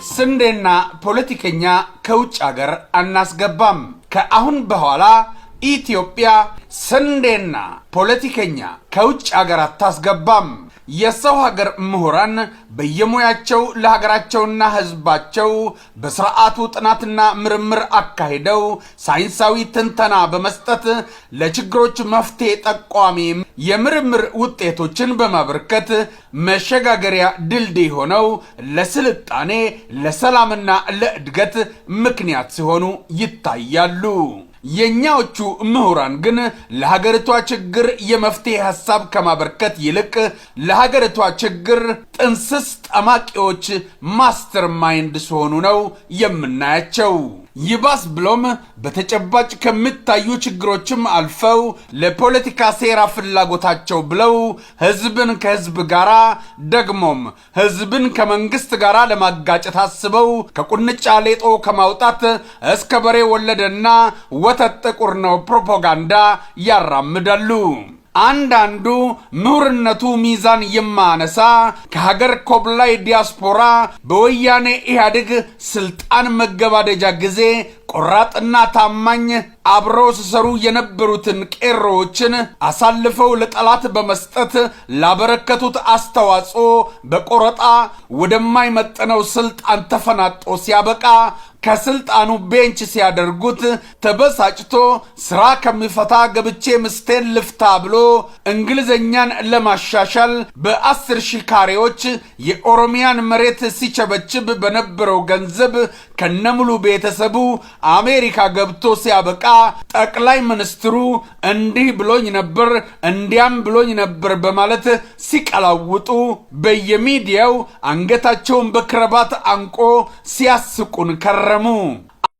ስንዴና ፖለቲከኛ ከውጭ ሀገር አናስገባም። ከአሁን በኋላ ኢትዮጵያ ስንዴና ፖለቲከኛ ከውጭ ሀገር አታስገባም። የሰው ሀገር ምሁራን በየሙያቸው ለሀገራቸውና ህዝባቸው በስርዓቱ ጥናትና ምርምር አካሂደው ሳይንሳዊ ትንተና በመስጠት ለችግሮች መፍትሄ ጠቋሚ የምርምር ውጤቶችን በማበርከት መሸጋገሪያ ድልድይ ሆነው ለስልጣኔ ለሰላምና ለእድገት ምክንያት ሲሆኑ ይታያሉ። የኛዎቹ ምሁራን ግን ለሀገሪቷ ችግር የመፍትሄ ሐሳብ ከማበርከት ይልቅ ለሀገሪቷ ችግር ጥንስስ ጠማቂዎች ማስተር ማይንድ ሲሆኑ ነው የምናያቸው። ይባስ ብሎም በተጨባጭ ከሚታዩ ችግሮችም አልፈው ለፖለቲካ ሴራ ፍላጎታቸው ብለው ህዝብን ከህዝብ ጋራ ደግሞም ህዝብን ከመንግስት ጋራ ለማጋጨት አስበው ከቁንጫ ሌጦ ከማውጣት እስከ በሬ ወለደና ወተት ጥቁር ነው ፕሮፓጋንዳ ያራምዳሉ። አንዳንዱ ምሁርነቱ ሚዛን የማነሳ ከሀገር ኮብላይ ዲያስፖራ በወያኔ ኢህአዴግ ስልጣን መገባደጃ ጊዜ ቆራጥና ታማኝ አብረው ሲሰሩ የነበሩትን ቄሮዎችን አሳልፈው ለጠላት በመስጠት ላበረከቱት አስተዋጽኦ በቆረጣ ወደማይመጥነው ስልጣን ተፈናጦ ሲያበቃ ከስልጣኑ ቤንች ሲያደርጉት ተበሳጭቶ ስራ ከሚፈታ ገብቼ ምስቴን ልፍታ ብሎ እንግሊዘኛን ለማሻሻል በ10 ሺህ ካሬዎች የኦሮሚያን መሬት ሲቸበችብ በነበረው ገንዘብ ከነሙሉ ቤተሰቡ አሜሪካ ገብቶ ሲያበቃ ጠቅላይ ሚኒስትሩ እንዲህ ብሎኝ ነበር እንዲያም ብሎኝ ነበር በማለት ሲቀላውጡ በየሚዲያው አንገታቸውን በክረባት አንቆ ሲያስቁን ከረሙ።